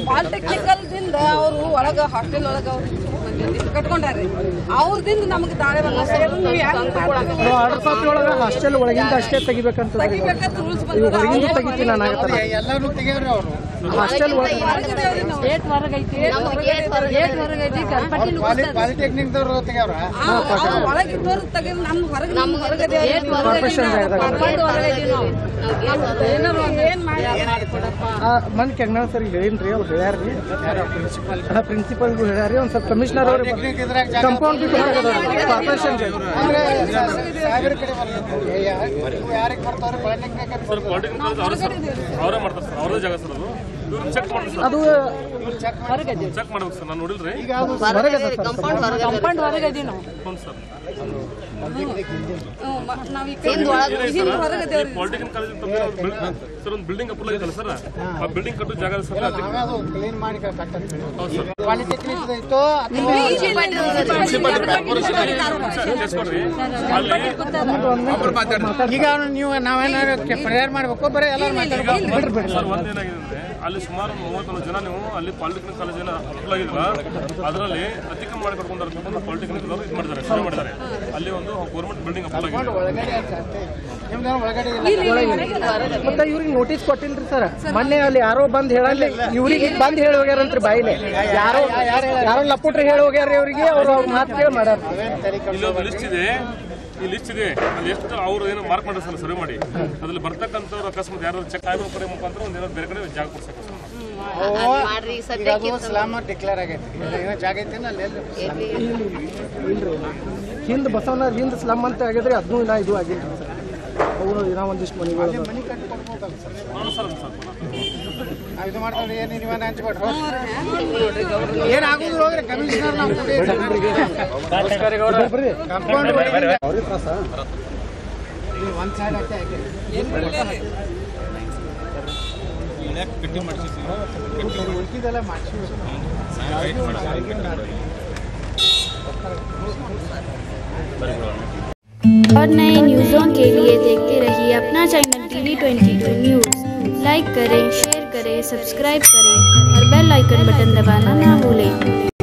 ಪಾಲಿಟೆಕ್ನಿಕಲ್ದಿಂದ ಅವರು ಒಳಗ ಹಾಸ್ಟೆಲ್ ಒಳಗ ಕಟ್ಕೊಂಡಾರೆ ಅವ್ರದಿಂದ ನಮ್ಗೆ ದಾಳಿ ಹಾಸ್ಟೆಲ್ ಒಳಗಿಂದ ಅಷ್ಟೇ ತೆಗಿಬೇಕಂತ ಹೊರಗಿಂದ ತೆಗಿತೀನಿ ಎಲ್ಲರೂ ತೆಗಿಯೋರು ಅವರು ಹಾಸ್ಟೆಲ್ ಪಾಲಿಟೆಕ್ನಿಕ್ದವ್ರು ತೆಗಿಯವ್ರ ಒಳಗಿದ್ದವ್ರು ತೆಗೆದು ನಮ್ ಹೊರಗೆ ಮನ್ ಕೆಂಗನಾಳ್ ಸರ್ ಹೇಳಿನ್ರಿ ಅವ್ರು ಹೇಳ್ಯಾರ್ರಿ ಪ್ರಿನ್ಸಿಪಲ್ ಹೇಳ್ಯಾರಿ ಒಂದ್ ಸ್ವಲ್ಪ ಕಮಿಷನರ್ ಅವ್ರು ಕಂಪೌಂಡ್ ಬಿಟ್ಟು ಕಾರ್ಪೊರೇಷನ್ ಯಾರಿಗೆ ಬರ್ತಾವ್ರಿ ಅವರೇ ಮಾಡ್ತಾರೆ ಸರ್ ಅವ್ರದೇ ಜಾಗ ಸರ್ ಅದು ಚೆಕ್ ಮಾಡ್ಬೇಕು ಸರ್ ನಾನು ನೋಡಿಲ್ರಿ ಈಗ ಕಂಪೌಂಡ್ ಹೊರಗೆ ಇದೀವಿ ನಾವು ಸರ್ ಪಾಲಿಟೆಕ್ನಿಕ್ ಕಾಲೇಜ್ ಸರ್ ಒಂದು ಬಿಲ್ಡಿಂಗ್ ಅಪ್ರೂವಲ್ ಆಗಿತ್ತಲ್ಲ ಸರ್ ಆ ಬಿಲ್ಡಿಂಗ್ ಕಟ್ಟೋ ಜಾಗ ಸರ್ ಕ್ಲೀನ್ ಮಾಡಿ ಈಗ ನೀವು ನಾವೇನಾದ್ರು ಪರಿಹಾರ ಮಾಡ್ಬೇಕು ಬರೀ ಎಲ್ಲರೂ ಸರ್ ಒಂದೇನಾಗಿದೆ ಅಲ್ಲಿ ಸುಮಾರು 30 ಜನ ನೀವು ಅಲ್ಲಿ ಪಾಲಿಟೆಕ್ನಿಕ್ ಕಾಲೇಜ್ ಅಪ್ರೂವಲ್ ಆಗಿದ್ರ ಅದರಲ್ಲಿ ಅತಿಕ್ರಮ ಮಾಡಿ ಕರ್ಕೊಂಡು ಪಾಲಿಟೆಕ್ನಿಕ್ ಇದು ಮಾಡಿದ್ದಾರೆ ಶುರು ಮಾಡಿದ್ದಾರೆ ಅಲ್ಲಿ ಒಂದು ಗೌರ್ಮೆಂಟ್ ಬಿಲ್ಡಿಂಗ್ ಅಪ್ರೂವಲ್ ಮತ್ತೆ ಇವ್ರಿಗೆ ನೋಟಿಸ್ ಕೊಟ್ಟಿಲ್ರಿ ಸರ್ ಮೊನ್ನೆ ಅಲ್ಲಿ ಯಾರೋ ಬಂದ್ ಹೇಳಲ್ಲ ಇವ್ರಿಗೆ ಬಂದ್ ಹೇಳಿ ಹೋಗ್ಯಾರಂತ್ರಿ ಬಾಯಿಲೆ ಯಾರೋ ಲಪುಟ್ರಿ ಹೇಳಿ ಹೋಗ್ಯಾರ ಇವ್ರಿಗೆ ಅವ್ರು ಮಾತು ಕೇಳಿ ಮಾಡ್ಯಾರ ಇಲ್ಲೊಂದು ಲಿಸ್ಟ್ ಇದೆ ಈ ಲಿಸ್ಟ್ ಇದೆ ಅಲ್ಲಿ ಎಷ್ಟು ಅವ್ರು ಏನೋ ಮಾರ್ಕ್ ಮಾಡಿದ್ರೆ ಸರ್ ಸರ್ವೆ ಮಾಡಿ ಅದ್ರಲ್ಲಿ ಬರ್ತಕ್ಕಂಥವ್ರು ಅಕಸ್ಮಾತ್ ಯಾರು ಚೆಕ್ ಆಗೋ ಕಡೆ ಮುಖಾಂತರ ಒಂದೇನೋ ಬೇರೆ ಕಡೆ ಜಾಗ ಕೊಡ್ಸಕ್ಕೆ ಸ್ಲಾಮ್ ಡಿಕ್ಲೇರ್ ಆಗೈತಿ ಜಾಗ ಐತಿ ಹಿಂದ್ ಬಸವನ ಹಿಂದ್ ಸ್ಲಮ್ ಅಂತ ಆಗಿದ್ರೆ ಅದನ್ನೂ ಇನ್ನ ಇದು ಆಗಿಲ್ಲ ಅವರು ಏನೋ ಒಂದಿಷ್ಟು ಮನೆಗಳು ಮನೆ ಕಟ್ಟಿ ಕೊಡ್ಬೋದಲ್ಲ ಸರ್ ಇದು ಮಾಡ್ತಾರೆ ಏನು ನೀವೇನ ಹಂಚ್ಕೊಟ್ರು ಏನಾಗುದು ಹೋಗ್ರಿ ಕಮಿಷನರ್ ನಾವು ಕಂಪೌಂಡ್ ಒಂದ್ ಸೈಡ್ ಹಾಕಿ ಉಳ್ಕಿದೆಲ್ಲ ಮಾಡಿಸಿ और नए न्यूज़ों के लिए देखते रहिए अपना चैनल TV22 न्यूज़। लाइक करें, शेयर करें, सब्सक्राइब करें और बेल आइकन बटन दबाना ना भूलें।